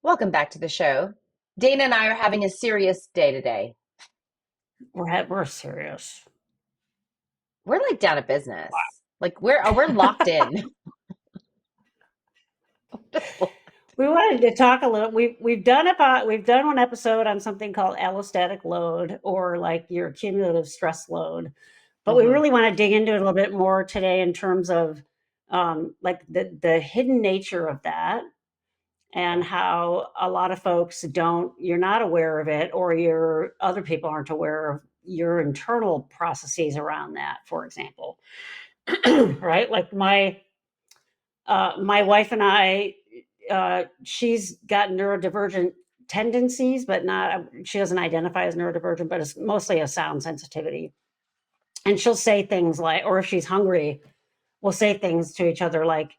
Welcome back to the show. Dana and I are having a serious day today. We're serious. We're like down to business. Like we're locked in. We wanted to talk a little. We've done one episode on something called allostatic load, or like your cumulative stress load, but we Mhm. really want to dig into it a little bit more today in terms of like the hidden nature of that, and how a lot of folks you're not aware of it, or your other people aren't aware of your internal processes around that, for example. Right, like my wife and I, she's got neurodivergent tendencies, but not, she doesn't identify as neurodivergent, but it's mostly a sound sensitivity. And she'll say things like, or if she's hungry, we'll say things to each other like,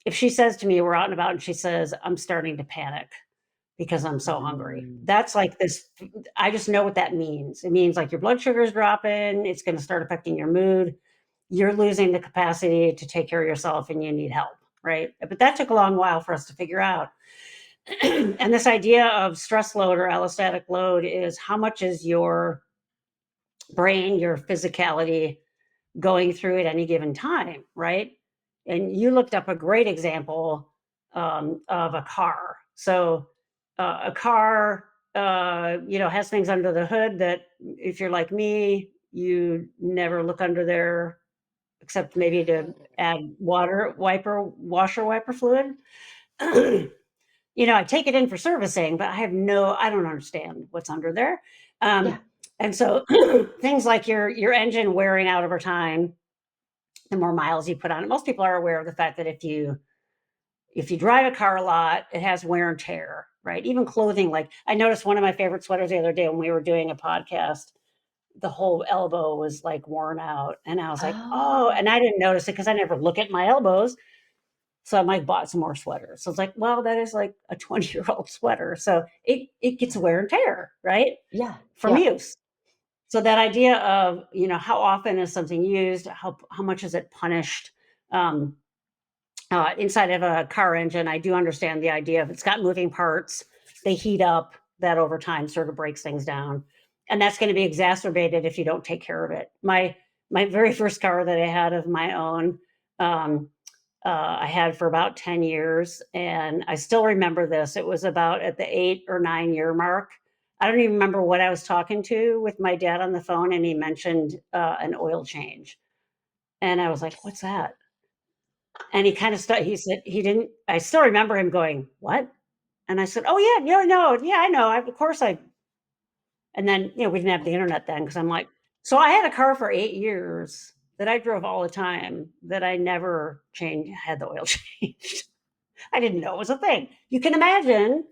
if she says to me, we're out and about, and she says, I'm starting to panic because I'm so hungry. Mm. That's like this, I just know what that means. It means like your blood sugar is dropping, it's going to start affecting your mood. You're losing the capacity to take care of yourself and you need help, right? But that took a long while for us to figure out. And this idea of stress load or allostatic load is how much is your brain, your physicality going through at any given time, right? And you looked up a great example of a car. So a car, has things under the hood that if you're like me, you never look under there except maybe to add washer wiper fluid. I take it in for servicing, but I don't understand what's under there. Yeah. And so things like your engine wearing out over time, the more miles you put on it. Most people are aware of the fact that if you drive a car a lot, it has wear and tear, right? Even clothing, like I noticed one of my favorite sweaters the other day when we were doing a podcast, the whole elbow was like worn out. And I was like, oh, Oh. and I didn't notice it because I never look at my elbows. So I might bought some more sweaters. So it's like, well, that is like a 20-year-old sweater. So it gets wear and tear, right? Yeah. From Yeah. use. So that idea of, how often is something used, how much is it punished? Um, inside of a car engine, I do understand the idea of it's got moving parts, they heat up, that over time sort of breaks things down. And that's going to be exacerbated if you don't take care of it. My very first car that I had of my own, um, I had for about 10 years. And I still remember this. It was about at the 8 or 9 year mark. I don't even remember what I was talking to with my dad on the phone, and he mentioned an oil change. And I was like, what's that? And he kind of he said he didn't, I still remember him going, what? And I said, oh, yeah, no, yeah, I know. Of course I, and then, we didn't have the internet then because I'm like, so I had a car for 8 years that I drove all the time that I never had the oil changed. I didn't know it was a thing. You can imagine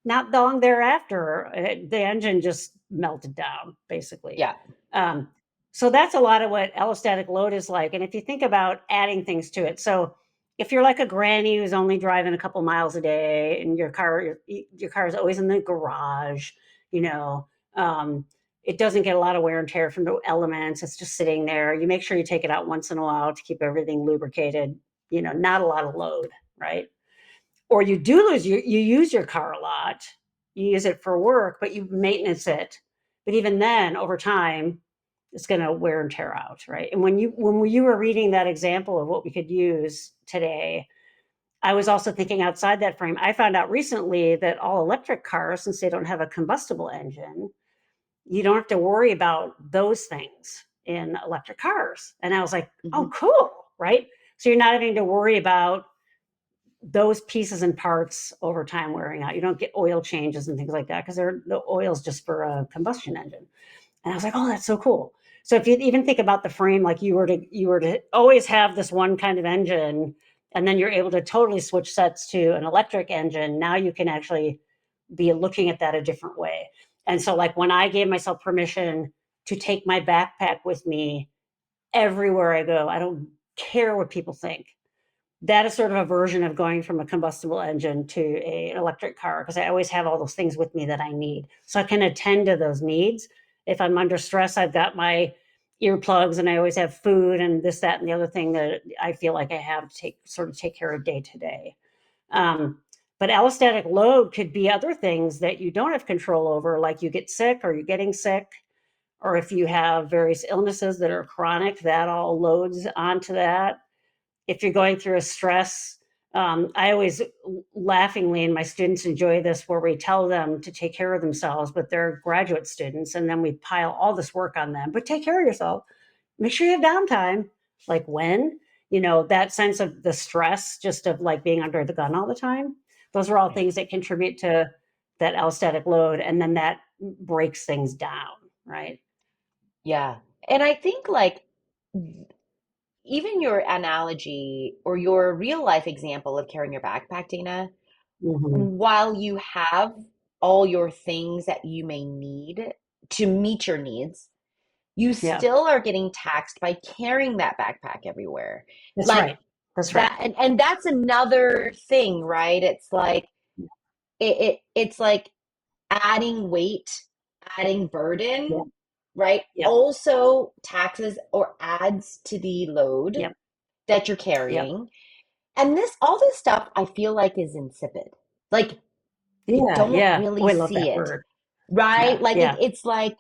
not long thereafter, the engine just melted down, basically. Yeah. Um, so that's a lot of what allostatic load is like. And if you think about adding things to it, so if you're like a granny who's only driving a couple miles a day and your car is always in the garage, you know, um, it doesn't get a lot of wear and tear from the elements. It's just sitting there. You make sure you take it out once in a while to keep everything lubricated, not a lot of load, right? Or you do lose you use your car a lot, you use it for work, but you maintenance it. But even then, over time, it's going to wear and tear out, right? And when you were reading that example of what we could use today, I was also thinking outside that frame. I found out recently that all electric cars, since they don't have a combustible engine, you don't have to worry about those things in electric cars. And I was like, oh, Mhm. cool, right? So you're not having to worry about those pieces and parts over time wearing out. You don't get oil changes and things like that because the oil's just for a combustion engine. And I was like, oh, that's so cool. So if you even think about the frame, like you were to always have this one kind of engine, and then you're able to totally switch sets to an electric engine, now you can actually be looking at that a different way. And so like when I gave myself permission to take my backpack with me everywhere I go, I don't care what people think. that is sort of a version of going from a combustible engine to an electric car, because I always have all those things with me that I need. So I can attend to those needs. If I'm under stress, I've got my earplugs and I always have food and this, that, and the other thing that I feel like I have to take care of day to day. But allostatic load could be other things that you don't have control over, like you get sick or you're getting sick, or if you have various illnesses that are chronic, that all loads onto that. If you're going through a stress, I always laughingly, and my students enjoy this, where we tell them to take care of themselves, but they're graduate students, and then we pile all this work on them. But take care of yourself. Make sure you have downtime. Like when? That sense of the stress, just of like being under the gun all the time. Those are all Right. things that contribute to that allostatic load, and then that breaks things down, right? Yeah. And I think like even your analogy or your real life example of carrying your backpack, Dana, Mm-hmm. while you have all your things that you may need to meet your needs, you Yeah, still are getting taxed by carrying that backpack everywhere. that's Like right. That's right. that, and that's another thing, right? It's like it's like adding weight, adding Yeah, burden, right? yeah, Also taxes or adds to the load yeah, that you're yeah, carrying. And all this stuff I feel like is insipid. Like I yeah, don't yeah. Oh, really I love that see it, word. right? Yeah, Like yeah, it's like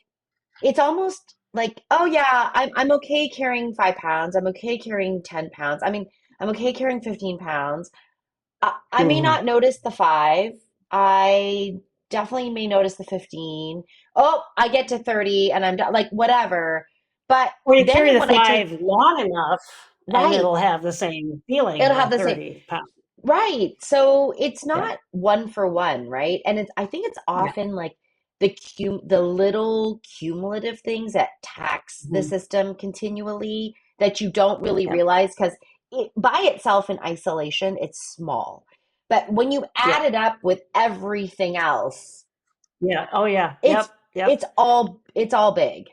it's almost like, oh yeah, I'm okay carrying 5 pounds. I'm okay carrying 10 pounds. I mean, I'm okay carrying 15 pounds. I may mhm. not notice the five. I definitely may notice the 15. Oh, I get to 30 and I'm done, like whatever. But Or you carry then the when I take, 5 long enough, and right, it'll have the same feeling it'll of have a the same. 30 pound. Right. So it's Yeah. not one for one, right? And I think it's Yeah. often like the little cumulative things that tax the Mhm. system continually that you don't really Yeah. realize because by itself in isolation, it's small. But when you Yeah. add it up with everything else, Yeah. Oh, yeah. it's Yep. Yep. it's all big.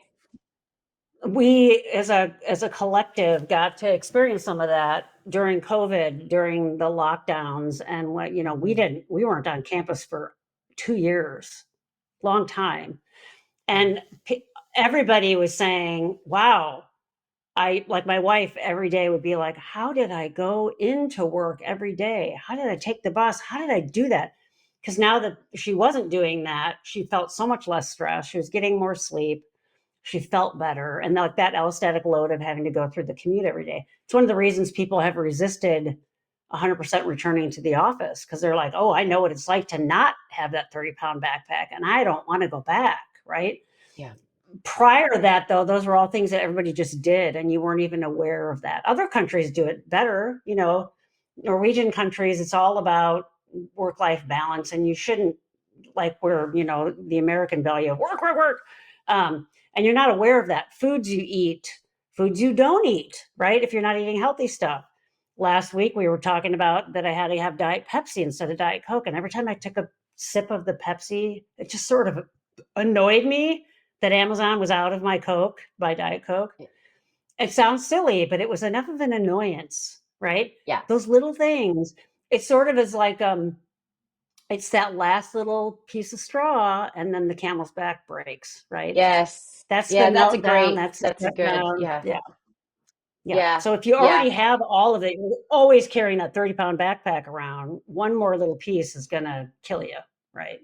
We, as a collective, got to experience some of that during COVID, during the lockdowns, and what Mhm. we weren't on campus for 2 years, long time, Yeah. and everybody was saying, "Wow." I like my wife every day would be like, "How did I go into work every day? How did I take the bus? How did I do that?" Because now that she wasn't doing that, she felt so much less stress. She was getting more sleep. She felt better. And like that allostatic load of having to go through the commute every day. It's one of the reasons people have resisted 100% returning to the office, because they're like, oh, I know what it's like to not have that 30-pound backpack and I don't want to go back. Right. Yeah. Prior to that, though, those were all things that everybody just did, and you weren't even aware of that. Other countries do it better. Norwegian countries, it's all about work life balance, and you shouldn't, like, we're, the American value of work, work, work. And you're not aware of that. Foods you eat, foods you don't eat, right? If you're not eating healthy stuff. Last week, we were talking about that I had to have Diet Pepsi instead of Diet Coke. And every time I took a sip of the Pepsi, it just sort of annoyed me that Amazon was out of my Coke, my Diet Coke. It sounds silly, but it was enough of an annoyance, right? Yeah. Those little things. It sort of is like it's that last little piece of straw, and then the camel's back breaks, right? Yes. That's the Yeah, meltdown. That's the that's a good, shutdown. yeah. Yeah, yeah. Yeah. So if you Yeah. already have all of it, you're always carrying that 30-pound backpack around. One more little piece is gonna kill you, right?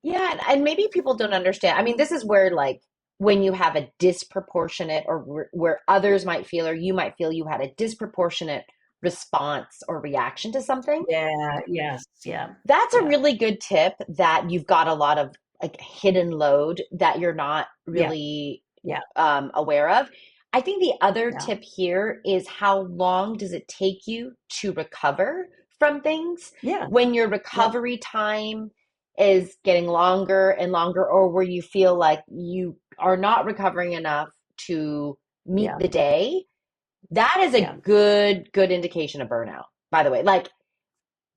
Yeah, and maybe people don't understand. I mean, this is where like when you have a disproportionate or where others might feel or you might feel you had a disproportionate response or reaction to something. Yeah. Yes. Yeah. That's a Yeah. really good tip that you've got a lot of like hidden load that you're not Yeah. really Yeah. aware of. I think the other Yeah. tip here is how long does it take you to recover from things Yeah. when your Yep. recovery time is getting longer and longer, or where you feel like you are not recovering enough to meet Yeah. the day. That is a Yeah. good indication of burnout, by the way. Like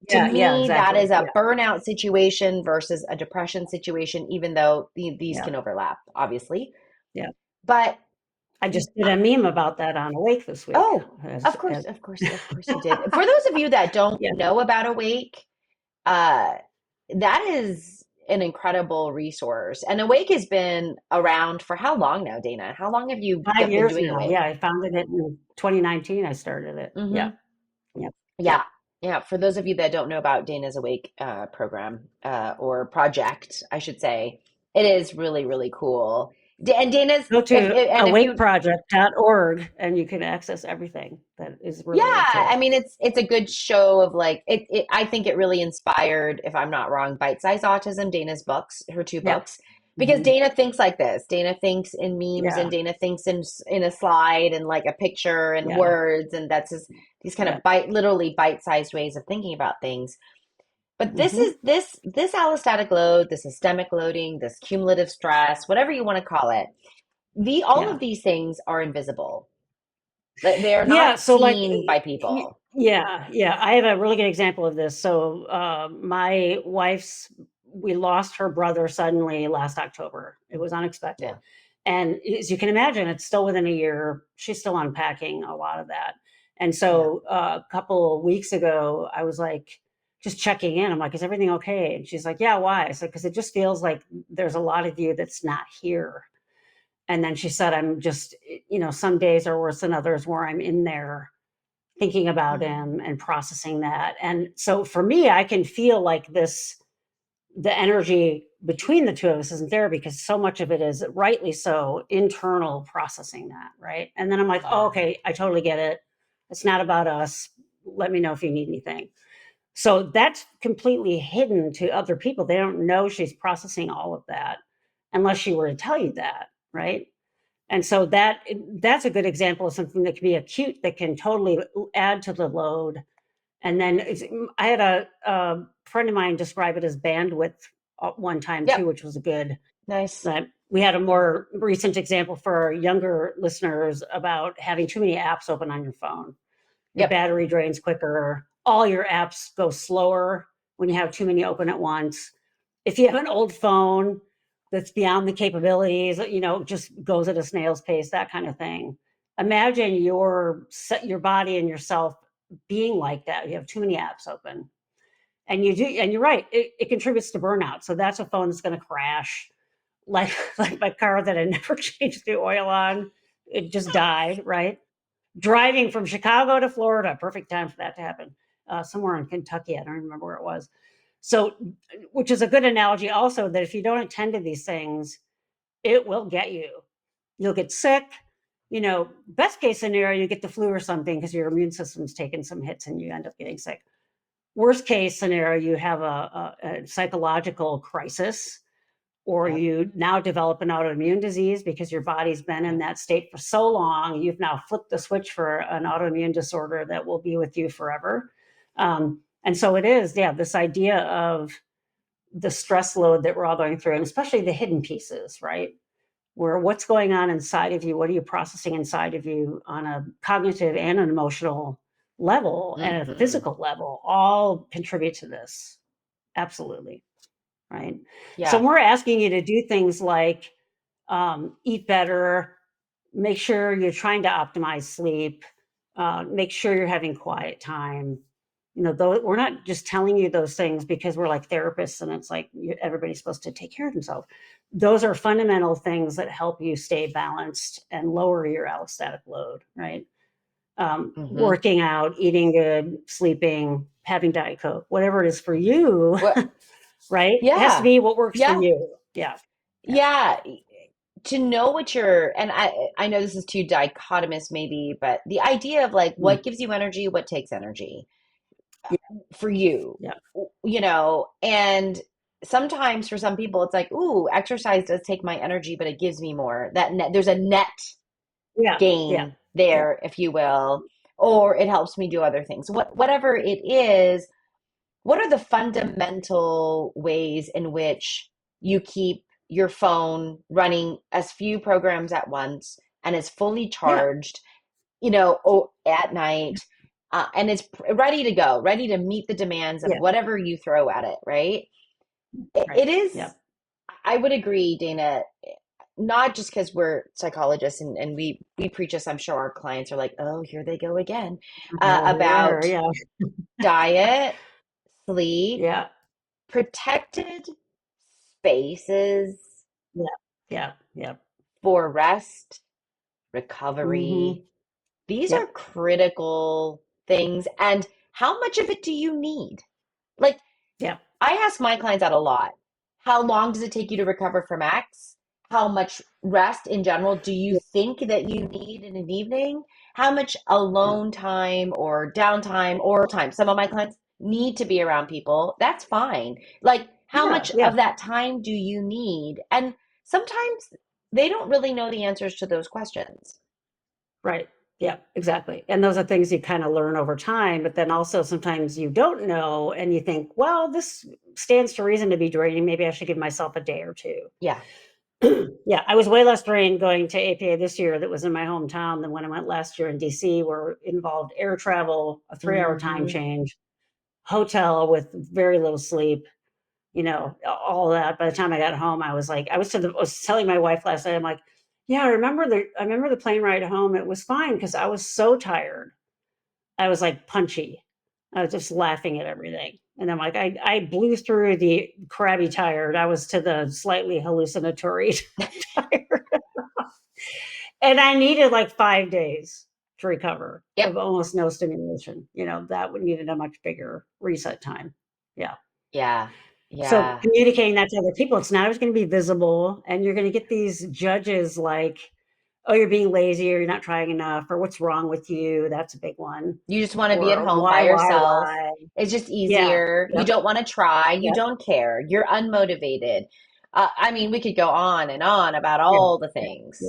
to Yeah. Yeah. me, that Exactly. is a Yeah. burnout situation versus a depression situation, even though these Yeah. can overlap, obviously. Yeah. But I just did a meme about that on Awake this week. Oh, of course, of course, of course you did. For those of you that don't Yeah. know about Awake, uh, that is an incredible resource. And Awake has been around for how long now, Dana? How long have you 5 been years doing now. Awake? Yeah, I founded it in 2019. I started it. Yeah. Mm-hmm. Yep. Yeah. Yep. Yeah. For those of you that don't know about Dana's Awake program or project, I should say, it is really, really cool. And Dana's, Go to and if you awakeproject.org and you can access everything that is Yeah, related to I it. mean it's a good show of like it I think it really inspired, if I'm not wrong, Bite Size Autism, Dana's books, her two Yep. books, because Hmm. Dana thinks like this. Dana thinks in memes Yeah. and Dana thinks in a slide and like a picture and Yeah. words, and that's his these kind of Yep. literally bite-sized ways of thinking about things. But this Hmm. is this allostatic load, the systemic loading, this cumulative stress, whatever you want to call it. The all Yeah. of these things are invisible. They're Yeah. not So, like, seen by people. yeah. Yeah. I have a really good example of this. So, my wife's, we lost her brother suddenly last October. It was unexpected. Yeah. And as you can imagine, it's still within a year. She's still unpacking a lot of that. And Yeah. so a couple of weeks ago, I was like, just checking in. I'm like, is everything okay? And she's like, yeah, why? I said, because it just feels like there's a lot of you that's not here. And then she said, I'm just, some days are worse than others where I'm in there thinking about him and processing that. And so for me, I can feel like the energy between the two of us isn't there because so much of it is rightly so internal processing that. Right. And then I'm like, oh, Yeah. okay, I totally get it. It's not about us. Let me know if you need anything. So that's completely hidden to other people. They don't know she's processing all of that unless she were to tell you that. Right. And so that's a good example of something that can be acute that can totally add to the load. And then I had a friend of mine describe it as bandwidth one time Yep. too, which was a good. Nice. We had a more recent example for our younger listeners about having too many apps open on your phone. Your Yep. battery drains quicker. All your apps go slower when you have too many open at once. If you have an old phone that's beyond the capabilities, just goes at a snail's pace, that kind of thing. Imagine your body and yourself being like that. You have too many apps open, and you're right. It contributes to burnout. So that's a phone that's going to crash, like like my car that I never changed the oil on. It just died, right? Driving from Chicago to Florida, perfect time for that to happen. Somewhere in Kentucky, I don't remember where it was. So, which is a good analogy also that if you don't attend to these things, it will get you. You'll get sick. Best case scenario, you get the flu or something because your immune system's taken some hits and you end up getting sick. Worst case scenario, you have a psychological crisis, or Yep. you now develop an autoimmune disease because your body's been in Yep. that state for so long. You've now flipped the switch for an autoimmune disorder that will be with you forever. And so it is, yeah, this idea of the stress load that we're all going through, and especially the hidden pieces, right? Where what's going on inside of you, what are you processing inside of you on a cognitive and an emotional level and a Hmm. physical level all contribute to this. Absolutely. Right. So Yeah. we're asking you to do things like eat better, make sure you're trying to optimize sleep, make sure you're having quiet time. We're not just telling you those things because we're like therapists and it's like everybody's supposed to take care of themselves. Those are fundamental things that help you stay balanced and lower your allostatic load, right? Hmm. Working out, eating good, sleeping, having Diet Coke, whatever it is for you, Well, right? It has to yeah. be what works for Yeah. you. Yeah. Yeah. Yeah. To know what you're, and I know this is too dichotomous maybe, but the idea of like Mm. what gives you energy, what takes energy Yeah. for you, Yeah. and sometimes for some people it's like, ooh, exercise does take my energy, but it gives me more. There's a net Yeah. Yeah. gain Yeah. there, if you will, or it helps me do other things. Whatever it is, what are the fundamental ways in which you keep your phone running as few programs at once and is fully Yeah. charged, at night, and it's ready to go, ready to meet the demands of Yeah. whatever you throw at it, right? It Right. is, Yeah. I would agree, Dana. not just because we're psychologists and we preach this, I'm sure our clients are like, oh, here they go again, Oh, here, about yeah, diet, sleep, yeah, protected spaces yeah, yeah, yeah. for rest, Mm-hmm. recovery. These are Yep, critical things. And how much of it do you need? Like, yep, I ask my clients that a lot. How long does it take you to recover from X? How much rest in general do you yeah, think that you need in an evening? How much yeah, alone time or downtime or time? Some of my clients need to be around people. That's fine. Like, how yeah, much yeah. of that time do you need? And sometimes they don't really know the answers to those questions. Right. Yeah, exactly. And those are things you kind of learn over time, but then also sometimes you don't know and you think, well, this stands to reason to be draining. Maybe I should give myself a day or two. Yeah. Yeah, I was way less drained going to APA this year that was in my hometown than when I went last year in DC, where it involved air travel, a 3 hour time Hmm. change, hotel with very little sleep, all that. By the time I got home, I was like, I was telling my wife last night, I'm like, yeah, I remember the plane ride home. It was fine because I was so tired. I was like punchy. I was just laughing at everything. And I'm like, I blew through the crabby tired. I was to the slightly hallucinatory tired. And I needed like 5 days to recover Yep. of almost no stimulation. That would needed a much bigger reset time. Yeah. Yeah. So Yeah. communicating that to other people, it's not always going to be visible. And you're going to get these judges like, oh, you're being lazy or you're not trying enough or what's wrong with you. That's a big one. You just want to be at Or home by yourself. why? It's just Yeah. easier. You Yep. don't want to try. You Yep. don't care. You're unmotivated. I mean, we could go on and on about Yeah. all the Yeah. Yeah. things,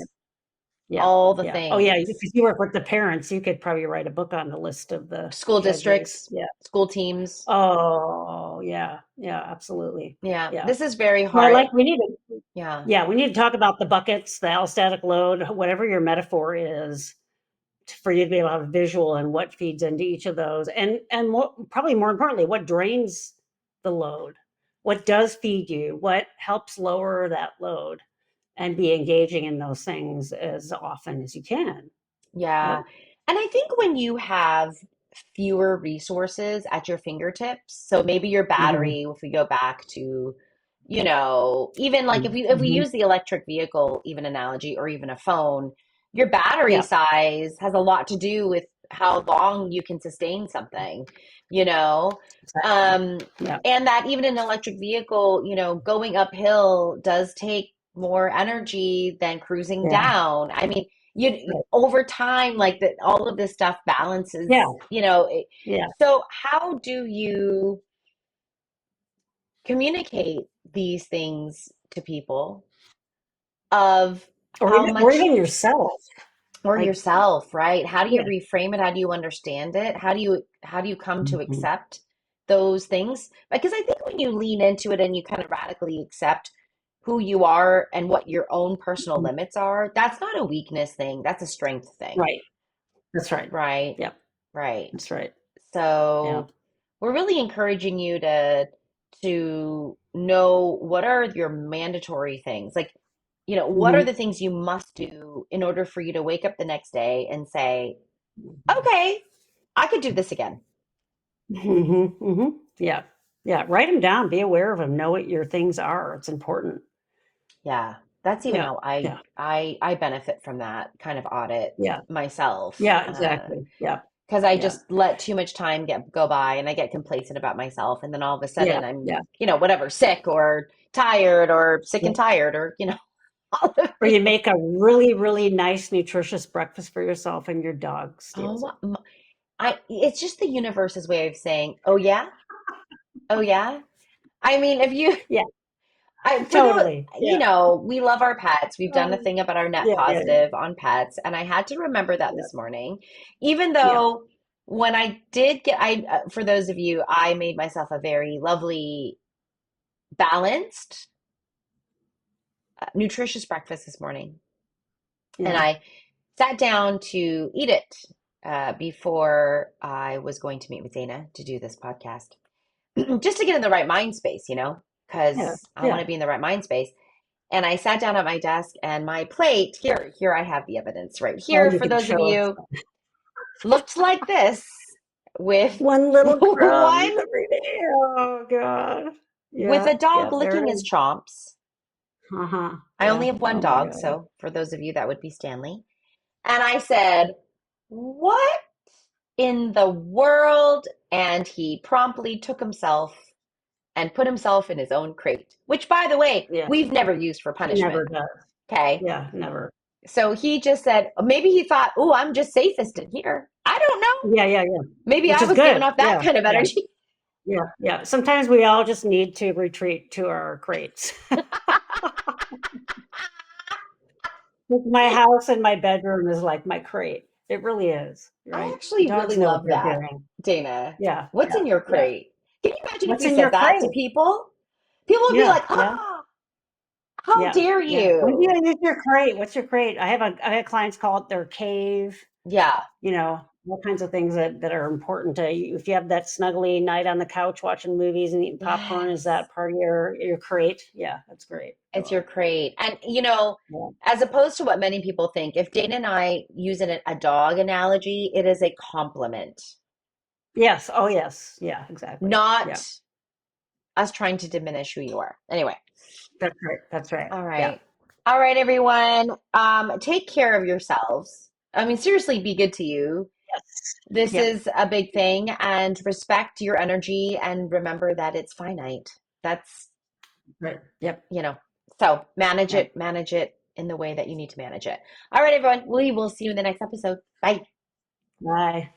Yeah. all the Yeah. Oh, yeah. things. Because you work with the parents, you could probably write a book on the list of the School judges. districts, Yeah. school teams. Oh, yeah. Yeah. Absolutely. Yeah, Yeah. this is very So I hard. like, we need to, Yeah. yeah, we need to talk about the buckets, the allostatic load, whatever your metaphor is, for you to be able to have a visual and what feeds into each of those, and probably more importantly, what drains the load, what does feed you, what helps lower that load, and be engaging in those things as often as you can. Yeah. Yep. And I think when you have fewer resources at your fingertips, so maybe your Hmm. battery, if we go back to, even like if we Hmm. use the electric vehicle even analogy or even a phone, your battery Yeah. size has a lot to do with how long you can sustain something, you know? Exactly. Um, Yeah. and that even an electric vehicle, going uphill does take more energy than cruising Yeah. down. I mean, you Right. over time, like that, all of this stuff Yeah. balances, Yeah. so how do you communicate these things to people of Or how or much, even yourself. or Like, yourself, right? How do you yeah. reframe it? How do you understand it? How do you come to Mhm. accept those things? Because I think when you lean into it and you kind of radically accept who you are and what your own personal Mhm. limits are, that's not a weakness thing, that's a strength thing, Right. That's right. right? Yep. Right. That's right. Yeah. So we're really encouraging you to know what are your mandatory things. Like, what are Hmm. the things you must do in order for you to wake up the next day and say, okay, I could do this again. Hmm. Hmm. Yeah. Yeah. Write them down. Be aware of them. Know what your things are. It's important. Yeah. That's even Yeah. how I Yeah. I I benefit from that kind of audit Yeah. myself. Yeah. Exactly. Yeah. Because I Yeah. just let too much time go by and I get complacent about myself. And then all of a Yeah. sudden I'm, Yeah. whatever, sick or tired or sick and Yeah. tired or, all of Or you make a really, really nice, nutritious breakfast for yourself and your dog steals oh, it. it's just the universe's way of saying, oh yeah, oh yeah. I mean, if you, Yeah. for those, Totally. Yeah. we love our pets. We've done a Um, thing about our net yeah. Yeah. Yeah. positive on pets, and I had to remember that Yeah. this morning, even Yeah. though when I did for those of you, I made myself a very lovely, balanced, nutritious breakfast this morning, and Yeah. I sat down to eat it before I was going to meet with Dana to do this podcast, just to get in the right mind space, Yeah. because I want Yeah. to be in the right mind space. And I sat down at my desk and my plate, here I have the evidence right Oh, here you for can those of show us you, looked like this with one little crumb one every day. Oh God. with Yeah, a dog yeah, there licking it his is. chomps. Uh-huh. I only Yeah. have one Oh my dog, God. so for those of you that would be Stanley. And I said, "What in the world?" And he promptly took himself and put himself in his own crate, which, by the way, Yeah. we've never used for He never punishment. does. Okay. Yeah, never. So he just said, maybe he thought, oh, I'm just safest in here. I don't know. Yeah, yeah, yeah. Maybe Which I is was giving good. off that Yeah, kind of yeah, energy. yeah, yeah. Sometimes we all just need to retreat to our crates. My house and my bedroom is like my crate. It really is, I right? actually Dogs really know what love they're that, doing. Dana. Yeah, What's yeah, in your yeah. crate? Can you imagine if What's you in said your that to crate? people? People would be Yeah, like, yeah, oh, how yeah, dare yeah. When do you you? use your crate? What's your crate? I have clients call it their cave, Yeah. you know, all kinds of things that are important to you. If you have that snuggly night on the couch watching movies and eating popcorn, is Yes. that part of your crate? Yeah, that's great. I It's love your it. crate. And, Yeah. as opposed to what many people think, if Dana and I use a dog analogy, it is a compliment, Yes. Oh, yes. Yeah, exactly. not Yeah, us trying to diminish who you are. Anyway, that's right. That's right. all Yeah. right. All right, everyone. Take care of yourselves. I mean, seriously, be good to you. Yes. This Yep. is a big thing, and respect your energy and remember that it's finite. That's, Right. Yep. you know, so Yep. manage it in the way that you need to manage it. All right, everyone. We will see you in the next episode. Bye. Bye.